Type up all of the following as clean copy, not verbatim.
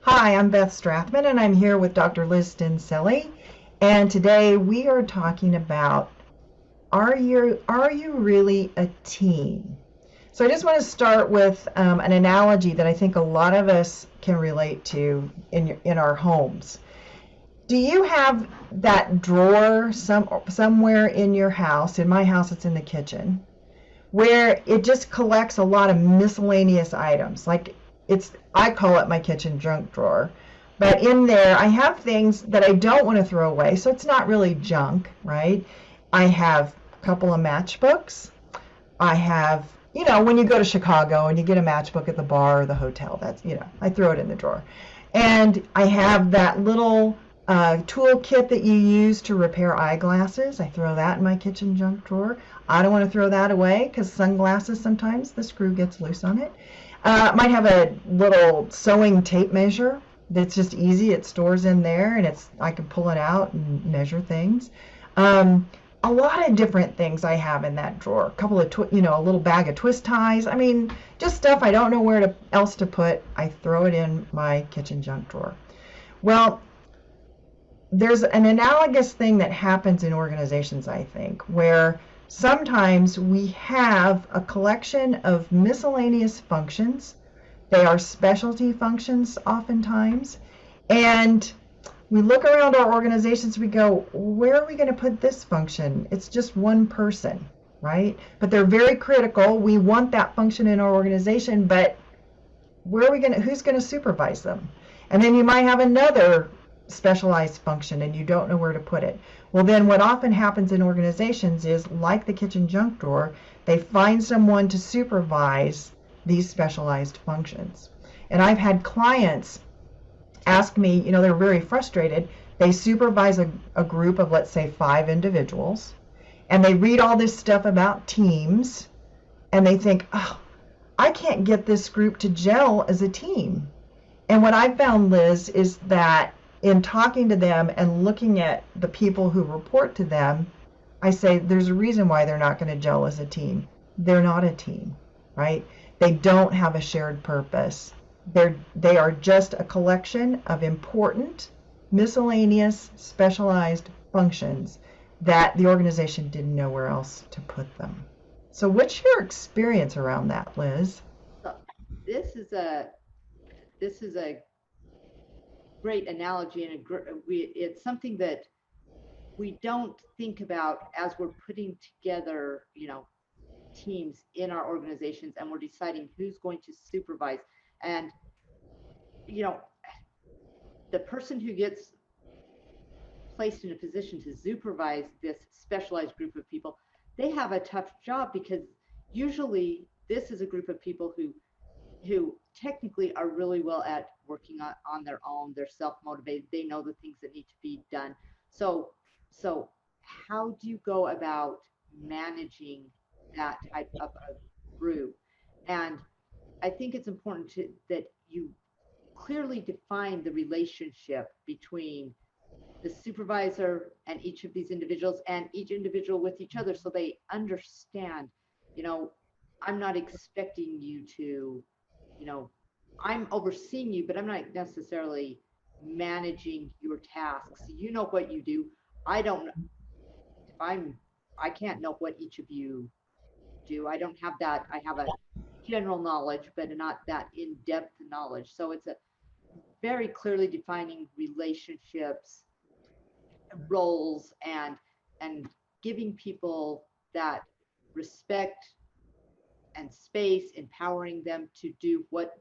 Hi, I'm Beth Strathman, and I'm here with Dr. Liz Stincelli. And today we are talking about are you really a team? So I just want to start with an analogy that I think a lot of us can relate to in our homes. Do you have that drawer somewhere in your house? In my house, it's in the kitchen, where it just collects a lot of miscellaneous items. Like I call it my kitchen junk drawer. But in there, I have things that I don't want to throw away, so it's not really junk, right? I have a couple of matchbooks. I have, when you go to Chicago and you get a matchbook at the bar or the hotel, I throw it in the drawer. And I have that little tool kit that you use to repair eyeglasses. I throw that in my kitchen junk drawer. I don't want to throw that away because sunglasses, sometimes the screw gets loose on it. Might have a little sewing tape measure that's just easy. It stores in there, and I can pull it out and measure things. A lot of different things I have in that drawer. A couple of, a little bag of twist ties. I mean, just stuff I don't know where else to put. I throw it in my kitchen junk drawer. Well, there's an analogous thing that happens in organizations, I think, where sometimes we have a collection of miscellaneous functions. They are specialty functions oftentimes. And we look around our organizations, we go, where are we going to put this function? It's just one person, right? But they're very critical. We want that function in our organization, but who's going to supervise them? And then you might have another specialized function and you don't know where to put it. Well, then what often happens in organizations is, like the kitchen junk drawer, they find someone to supervise these specialized functions. And I've had clients ask me, they're very frustrated. They supervise a group of, let's say, 5 individuals, and they read all this stuff about teams, and they think, oh, I can't get this group to gel as a team. And what I've found, Liz, is that in talking to them and looking at the people who report to them, I say there's a reason why they're not going to gel as a team. They're not a team, right? They don't have a shared purpose. They are just a collection of important, miscellaneous, specialized functions that the organization didn't know where else to put them. So what's your experience around that, Liz? This is a great analogy, and it's something that we don't think about as we're putting together, teams in our organizations, and we're deciding who's going to supervise. And the person who gets placed in a position to supervise this specialized group of people, they have a tough job, because usually this is a group of people who technically are really well at working on their own. They're self-motivated. They know the things that need to be done. So how do you go about managing that type of a group? And I think it's important that you clearly define the relationship between the supervisor and each of these individuals, and each individual with each other, so they understand, I'm not expecting you to, I'm overseeing you, but I'm not necessarily managing your tasks. You know what you do. I don't, I can't know what each of you do. I don't have that. I have a general knowledge, but not that in-depth knowledge. So it's a very clearly defining relationships, roles, and giving people that respect and space, empowering them to do what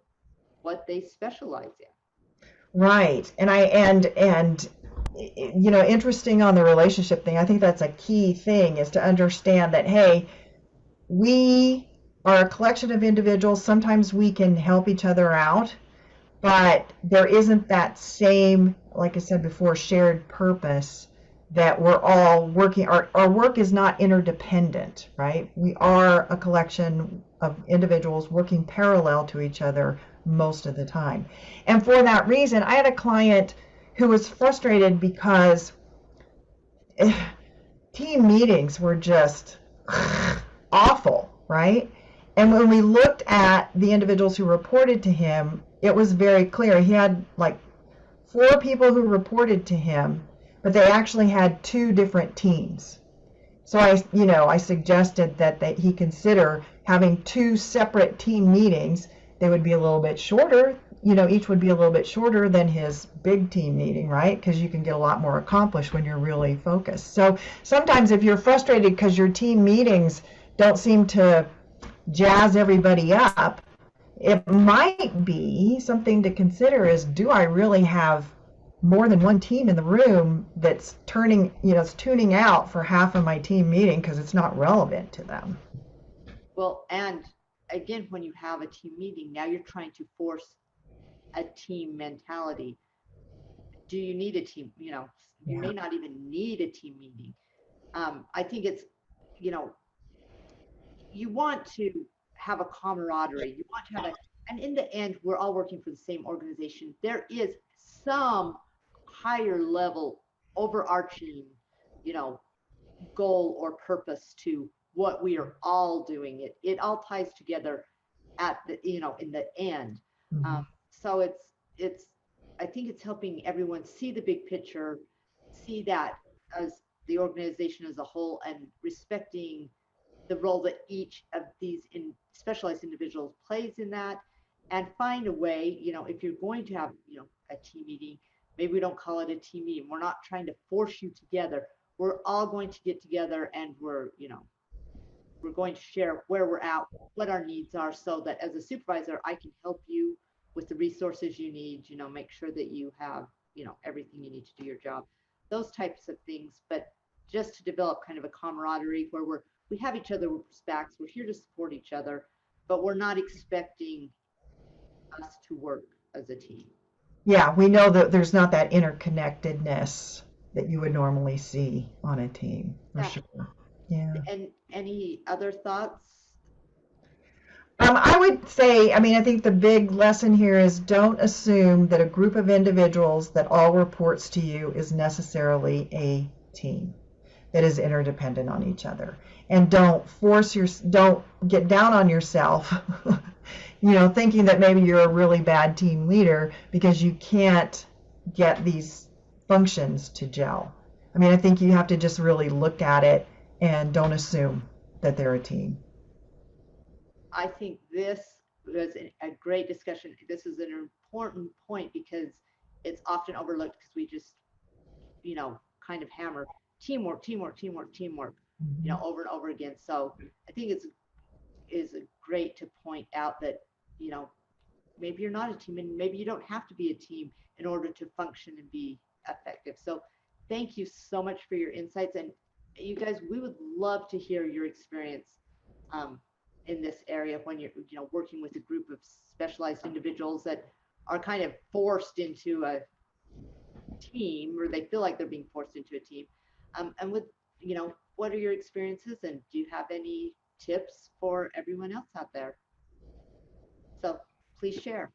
they specialize in. Right. And interesting on the relationship thing. I think that's a key thing, is to understand that, hey, we are a collection of individuals. Sometimes we can help each other out, but there isn't that same, like I said before, shared purpose that we're all working. Our work is not interdependent, right? We are a collection of individuals working parallel to each other most of the time. And for that reason, I had a client who was frustrated because team meetings were just awful, right? And when we looked at the individuals who reported to him, it was very clear. He had like 4 people who reported to him, but they actually had 2 different teams. So I suggested that he consider having 2 separate team meetings. They would be a little bit shorter. Each would be a little bit shorter than his big team meeting, right? Because you can get a lot more accomplished when you're really focused. So sometimes if you're frustrated because your team meetings don't seem to jazz everybody up, it might be something to consider is, do I really have more than one team in the room that's it's tuning out for half of my team meeting because it's not relevant to them? Well, and again, when you have a team meeting, now you're trying to force a team mentality. Do you need a team? You Yeah. may not even need a team meeting. I think it's, you know, you want to have a camaraderie. You want to have and in the end, we're all working for the same organization. There is some higher level overarching, you know, goal or purpose to what we are all doing. It all ties together at the, in the end. Mm-hmm. So it's I think it's helping everyone see the big picture, see that as the organization as a whole, and respecting the role that each of these specialized individuals plays in that, and find a way, if you're going to have, a team meeting, maybe we don't call it a team meeting. We're not trying to force you together. We're all going to get together and we're going to share where we're at, what our needs are, so that as a supervisor, I can help you with the resources you need, make sure that you have, everything you need to do your job, those types of things. But just to develop kind of a camaraderie where we have each other's backs, we're here to support each other, but we're not expecting us to work as a team. Yeah, we know that there's not that interconnectedness that you would normally see on a team, for Yeah. sure. Yeah. And any other thoughts? I would say, I think the big lesson here is, don't assume that a group of individuals that all reports to you is necessarily a team that is interdependent on each other. And don't get down on yourself, thinking that maybe you're a really bad team leader because you can't get these functions to gel. I think you have to just really look at it and don't assume that they're a team. I think this was a great discussion. This is an important point because it's often overlooked because we just, kind of hammer teamwork, teamwork, teamwork, teamwork, Mm-hmm. over and over again. So I think is great to point out that, maybe you're not a team and maybe you don't have to be a team in order to function and be effective. So thank you so much for your insights. And you guys, we would love to hear your experience um, in this area when you're, working with a group of specialized individuals that are kind of forced into a team, or they feel like they're being forced into a team. And with, what are your experiences, and do you have any tips for everyone else out there? So please share.